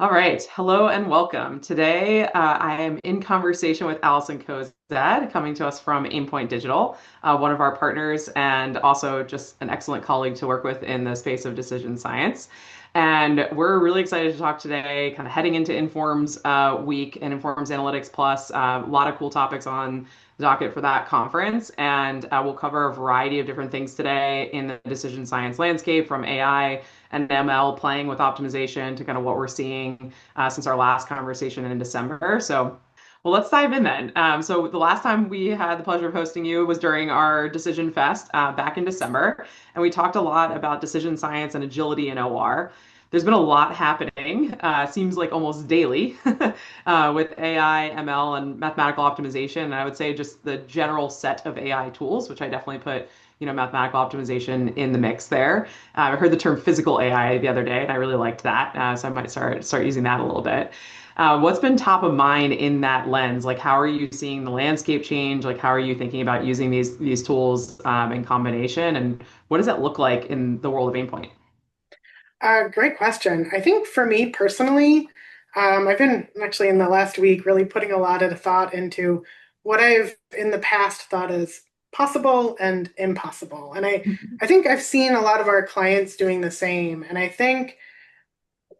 All right. Hello and welcome. Today, I am in conversation with Alison Cozad, coming to us from Aimpoint Digital, one of our partners, and also just an excellent colleague to work with in the space of decision science. And we're really excited to talk today, kind of heading into Informs Week and Informs Analytics Plus. A lot of cool topics on the docket for that conference. And we'll cover a variety of different things today in the decision science landscape, from AI and ML playing with optimization to kind of what we're seeing since our last conversation in December. Well, let's dive in then. So the last time we had the pleasure of hosting you was during our Decision Fest back in December, and we talked a lot about decision science and agility in OR. There's been a lot happening, seems like almost daily, with AI, ML, and mathematical optimization. And I would say just the general set of AI tools, which I definitely put, mathematical optimization in the mix there. I heard the term physical AI the other day, and I really liked that. So I might start using that a little bit. What's been top of mind in that lens? Like, how are you seeing the landscape change? Like, how are you thinking about using these tools in combination? And what does that look like in the world of Aimpoint? Great question. I think for me personally, I've been actually in the last week really putting a lot of thought into what I've in the past thought is possible and impossible. And I think I've seen a lot of our clients doing the same. And I think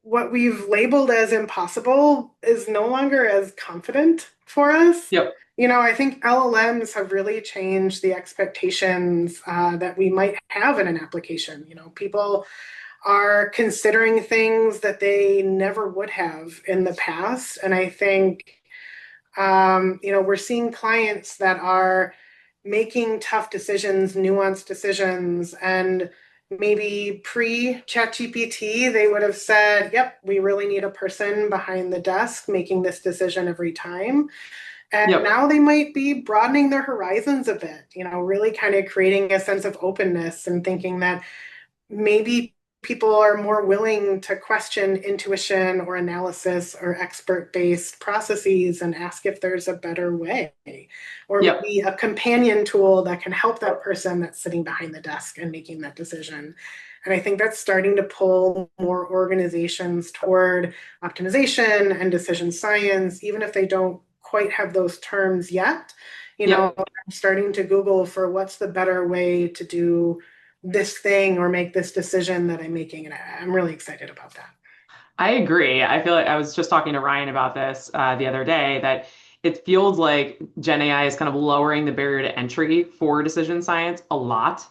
what we've labeled as impossible is no longer as confident for us. Yep. I think LLMs have really changed the expectations that we might have in an application. People are considering things that they never would have in the past. And I think, we're seeing clients that are making tough decisions, nuanced decisions, and maybe pre-ChatGPT, they would have said, yep, we really need a person behind the desk making this decision every time. And Yep. now they might be broadening their horizons a bit, really kind of creating a sense of openness and thinking that maybe people are more willing to question intuition or analysis or expert-based processes and ask if there's a better way, or Yep. maybe a companion tool that can help that person that's sitting behind the desk and making that decision. And I think that's starting to pull more organizations toward optimization and decision science, even if they don't quite have those terms yet. Yep. I'm starting to Google for what's the better way to do this thing or make this decision that I'm making. And I'm really excited about that. I agree. I feel like I was just talking to Ryan about this the other day that it feels like Gen AI is kind of lowering the barrier to entry for decision science a lot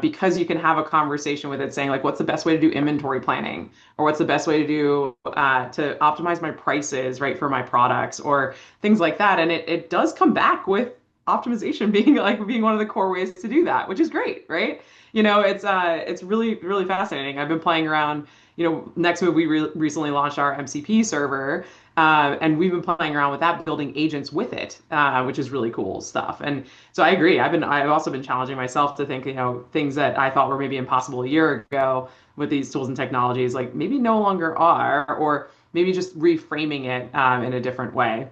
because you can have a conversation with it saying like, what's the best way to do inventory planning, or what's the best way to do to optimize my prices, right, for my products, or things like that. And it does come back with optimization being one of the core ways to do that, which is great, right? It's really fascinating. I've been playing around. Nextmv, we recently launched our MCP server, and we've been playing around with that, building agents with it, which is really cool stuff. And so I agree. I've also been challenging myself to think, things that I thought were maybe impossible a year ago with these tools and technologies, like maybe no longer are, or maybe just reframing it in a different way.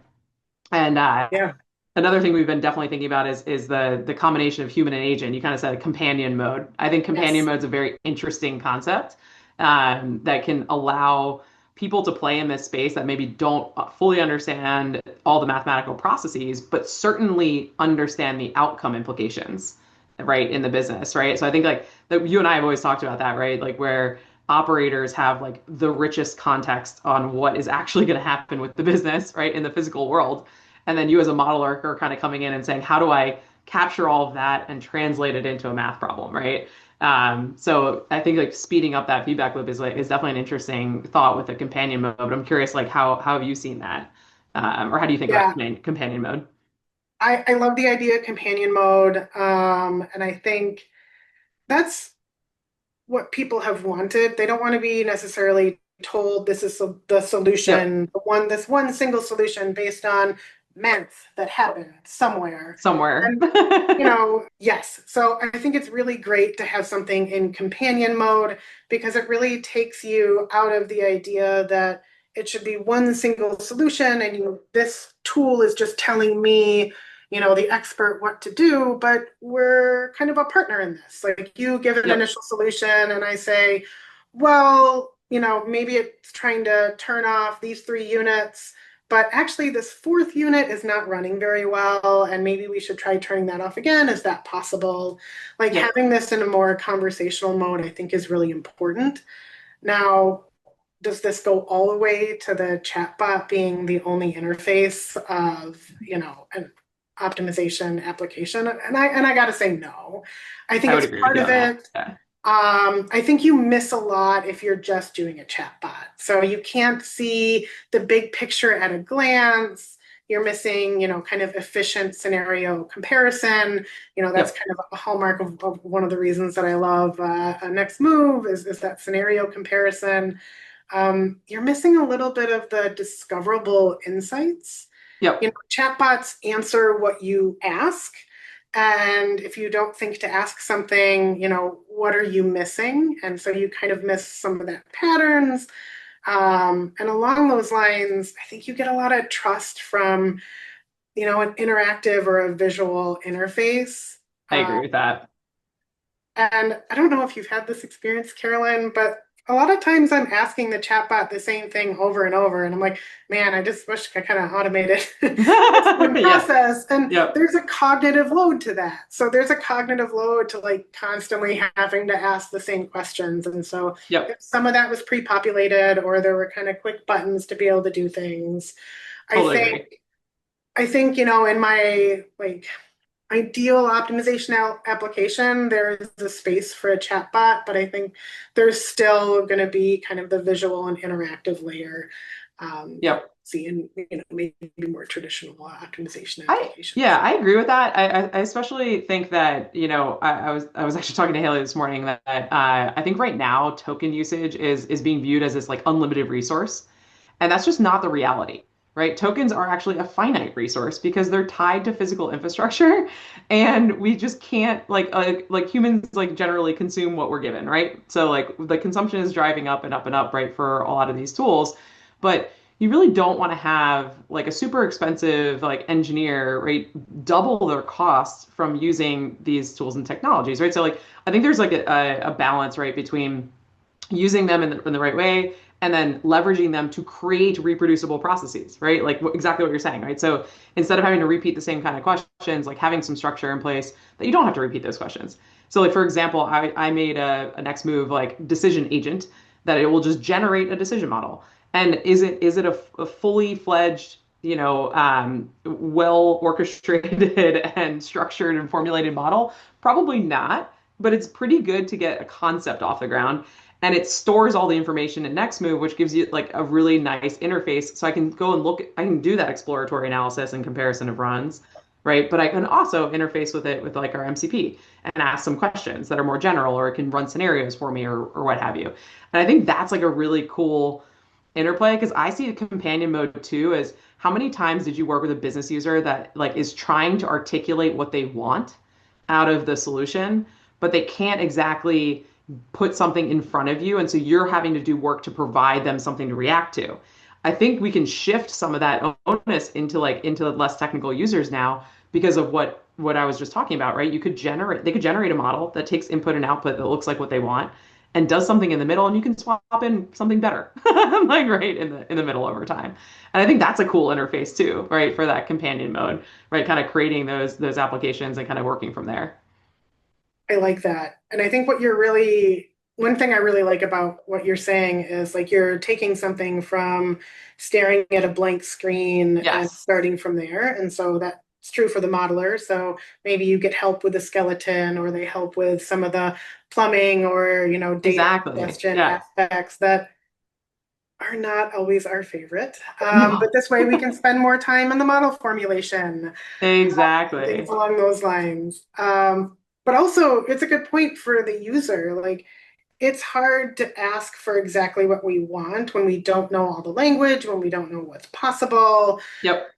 And Yeah. another thing we've been definitely thinking about is the combination of human and agent. You kind of said companion mode. I think companion Yes. mode is a very interesting concept that can allow people to play in this space that maybe don't fully understand all the mathematical processes, but certainly understand the outcome implications, right, in the business, right? So I think like that you and I have always talked about that, right? Like where operators have like the richest context on what is actually going to happen with the business, right, in the physical world. And then you as a modeler are kind of coming in and saying, how do I capture all of that and translate it into a math problem, right? So I think like speeding up that feedback loop is definitely an interesting thought with the companion mode. But I'm curious, like how have you seen that, or how do you think about Yeah. companion mode? I love the idea of companion mode. And I think that's what people have wanted. They don't want to be necessarily told this is the Yep, solution, this one single solution based on math that happened somewhere. somewhere. And yes. So I think it's really great to have something in companion mode because it really takes you out of the idea that it should be one single solution and this tool is just telling me, the expert what to do, but we're kind of a partner in this. Like you give an Yep, initial solution and I say, well, maybe it's trying to turn off these 3 units, but actually this fourth unit is not running very well, and maybe we should try turning that off again. Is that possible? Like Yep, having this in a more conversational mode, I think is really important. Now, does this go all the way to the chatbot being the only interface of, an optimization application? And I gotta say no. I think I would it's agree with part you of on that. it. Yeah, I think you miss a lot if you're just doing a chatbot. So you can't see the big picture at a glance. You're missing, kind of efficient scenario comparison. That's yep, kind of a hallmark of one of the reasons that I love Nextmv is that scenario comparison. You're missing a little bit of the discoverable insights. yep. Chatbots answer what you ask. And if you don't think to ask something, what are you missing? And so you kind of miss some of that patterns. And along those lines, I think you get a lot of trust from, an interactive or a visual interface. I Uh, agree with that. and I don't know if you've had this experience, Carolyn, but a lot of times I'm asking the chatbot the same thing over and over. And I'm like, man, I just wish I kind of automated this one Yep, process. And yep, there's a cognitive load to that. So there's a cognitive load to like constantly having to ask the same questions. And so if yep. some of that was pre-populated or there were kind of quick buttons to be able to do things. I Totally think agree. in my like ideal optimization application, there's a space for a chatbot, but I think there's still going to be kind of the visual and interactive layer that Yep. we see in maybe more traditional optimization I applications. yeah, I agree with that. I especially think that, I was actually talking to Haley this morning that I think right now token usage is being viewed as this like unlimited resource. And that's just not the reality, right? Tokens are actually a finite resource because they're tied to physical infrastructure, and we just can't like humans like generally consume what we're given, right? So like the consumption is driving up and up and up, right, for a lot of these tools, but you really don't want to have like a super expensive like engineer, right, double their costs from using these tools and technologies, right? So like I think there's like a balance, right, between using them in the right way and then leveraging them to create reproducible processes, right? Like exactly what you're saying, right? So instead of having to repeat the same kind of questions, like having some structure in place that you don't have to repeat those questions. So like for example, I made a Nextmv like decision agent that it will just generate a decision model. And is it a fully fledged, well orchestrated and structured and formulated model? Probably not, but it's pretty good to get a concept off the ground, and it stores all the information in Nextmove, which gives you like a really nice interface. So I can go and look, I can do that exploratory analysis and comparison of runs, right? But I can also interface with it with like our MCP and ask some questions that are more general, or it can run scenarios for me, or what have you. And I think that's like a really cool interplay because I see the companion mode too as how many times did you work with a business user that like is trying to articulate what they want out of the solution, but they can't exactly put something in front of you. And so you're having to do work to provide them something to react to. I think we can shift some of that onus into less technical users now because of what I was just talking about, right? They could generate a model that takes input and output that looks like what they want and does something in the middle, and you can swap in something better, like right in the middle over time. And I think that's a cool interface too, right, for that companion mode, right? Kind of creating those applications and kind of working from there. I like that. And I think one thing I really like about what you're saying is like you're taking something from staring at a blank screen and Yes, starting from there. And so that's true for the modeler. So maybe you get help with the skeleton or they help with some of the plumbing or, data exactly. ingestion Yeah. aspects that are not always our favorite. But No, this way we can spend more time on the model formulation things exactly. along those lines. But also, it's a good point for the user. Like, it's hard to ask for exactly what we want when we don't know all the language, when we don't know what's possible. Yep.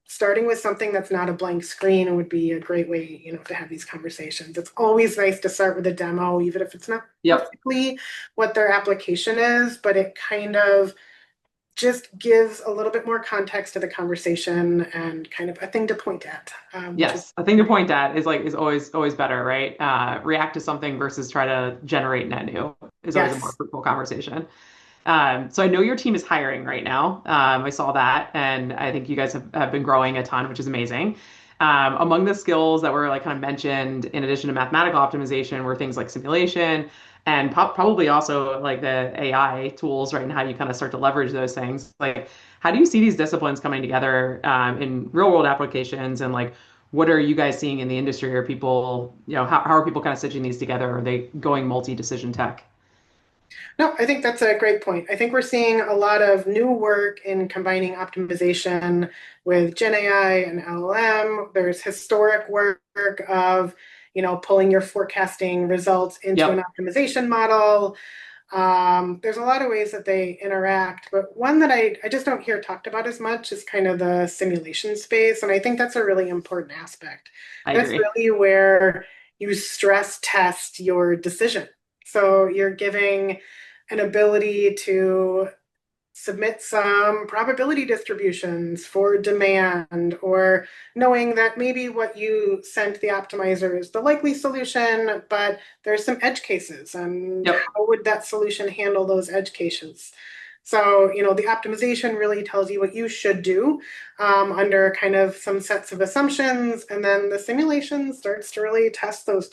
Starting with something that's not a blank screen would be a great way, to have these conversations. It's always nice to start with a demo, even if it's not Yep. perfectly what their application is, but it kind of just gives a little bit more context to the conversation and kind of a thing to point at, which is Yes, a thing to great. point at is always better, right? React to something versus try to generate net new is always a more Yes. fruitful conversation. So I know your team is hiring right now. I saw that, and I think you guys have been growing a ton, which is amazing. Among the skills that were like kind of mentioned, in addition to mathematical optimization, were things like simulation and probably also like the AI tools, right? And how you kind of start to leverage those things. Like, how do you see these disciplines coming together in real world applications? And like, what are you guys seeing in the industry? Are people, how are people kind of stitching these together? Are they going multi-decision tech? No, I think that's a great point. I think we're seeing a lot of new work in combining optimization with Gen AI and LLM. There's historic work of, pulling your forecasting results into an Yep, optimization model. There's a lot of ways that they interact, but one that I just don't hear talked about as much is kind of the simulation space. And I think that's a really important aspect. I That's agree. really where you stress test your decision. So you're giving an ability to submit some probability distributions for demand, or knowing that maybe what you sent the optimizer is the likely solution, but there's some edge cases, and Yep. how would that solution handle those edge cases? So, the optimization really tells you what you should do under kind of some sets of assumptions, and then the simulation starts to really test those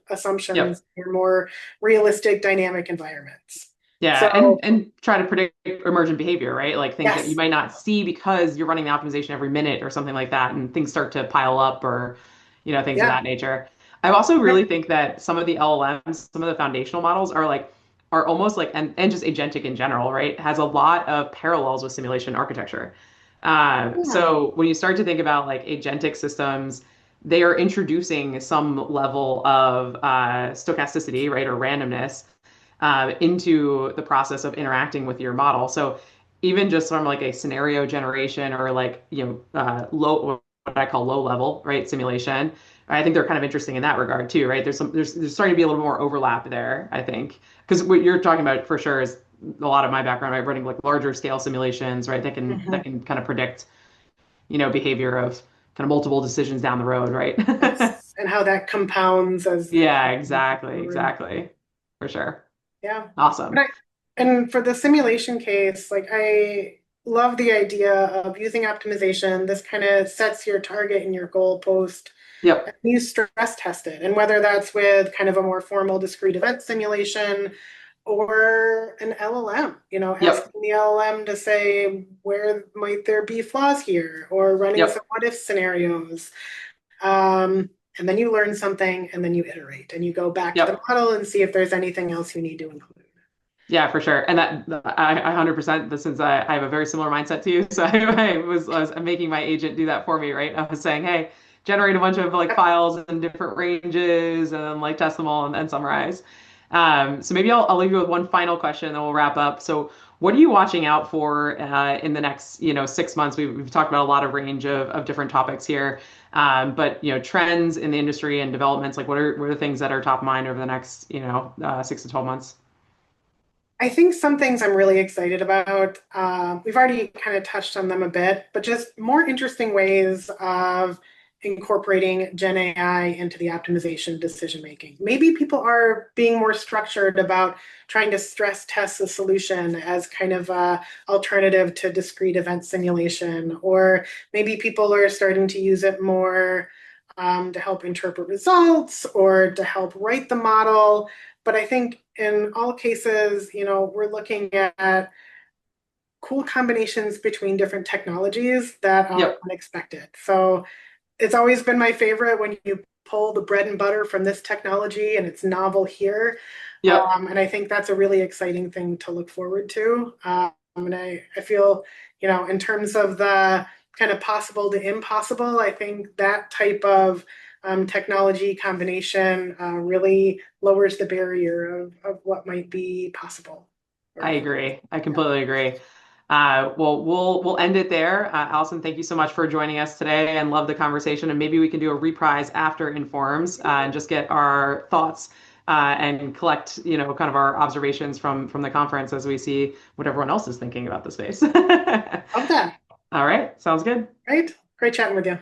assumptions Yep. in more realistic dynamic environments. Yeah, So, and try to predict emergent behavior, right? Like things that you yes, might not see because you're running the optimization every minute or something like that, and things start to pile up or, things of yeah. that nature. I also really think that some of the LLMs, some of the foundational models are almost like and just agentic in general, right? Has a lot of parallels with simulation architecture. Yeah. So when you start to think about like agentic systems, they are introducing some level of stochasticity, right, or randomness into the process of interacting with your model. So even just from like a scenario generation or like, low, what I call low level, right, simulation, I think they're kind of interesting in that regard too, right? There's starting to be a little more overlap there, I think. Because what you're talking about for sure is a lot of my background, right? Running like larger scale simulations, right? That Mhm. can kind of predict, behavior of kind of multiple decisions down the road, right? Yes. And how that compounds as Yeah, you move exactly, forward. exactly. For sure. Yeah. Awesome. And for the simulation case, like I love the idea of using optimization. This kind of sets your target and your goalpost. And Yep. you stress test it. And whether that's with kind of a more formal discrete event simulation or an LLM, Yep. asking the LLM to say, where might there be flaws here? Or running some Yep. what if scenarios. And then you learn something and then you iterate and you go back to the Yep. model and see if there's anything else you need to include. Yeah, for sure. And I 100%, since I have a very similar mindset to you. So I was making my agent do that for me, right? I was saying, hey, generate a bunch of like Yep. files in different ranges and then like test them all and summarize. So maybe I'll leave you with one final question and then we'll wrap up. So what are you watching out for in the next, 6 months? We've talked about a lot of range of different topics here. But trends in the industry and developments, like what are the things that are top of mind over the next, 6 to 12 months? I think some things I'm really excited about. We've already kind of touched on them a bit, but just more interesting ways of incorporating Gen AI into the optimization decision making. Maybe people are being more structured about trying to stress test the solution as kind of a alternative to discrete event simulation, or maybe people are starting to use it more to help interpret results or to help write the model. But I think in all cases, we're looking at cool combinations between different technologies that are Yep. unexpected. So it's always been my favorite when you pull the bread and butter from this technology and it's novel here. Yep. And I think that's a really exciting thing to look forward to. And I feel, in terms of the kind of possible to impossible, I think that type of technology combination really lowers the barrier of what might be possible. I Or, agree. I yeah. completely agree. Well, we'll end it there. Allison, thank you so much for joining us today and love the conversation. And maybe we can do a reprise after Informs and just get our thoughts and collect, kind of our observations from the conference as we see what everyone else is thinking about the space. Love that. All right, sounds good. Right? Great chatting with you.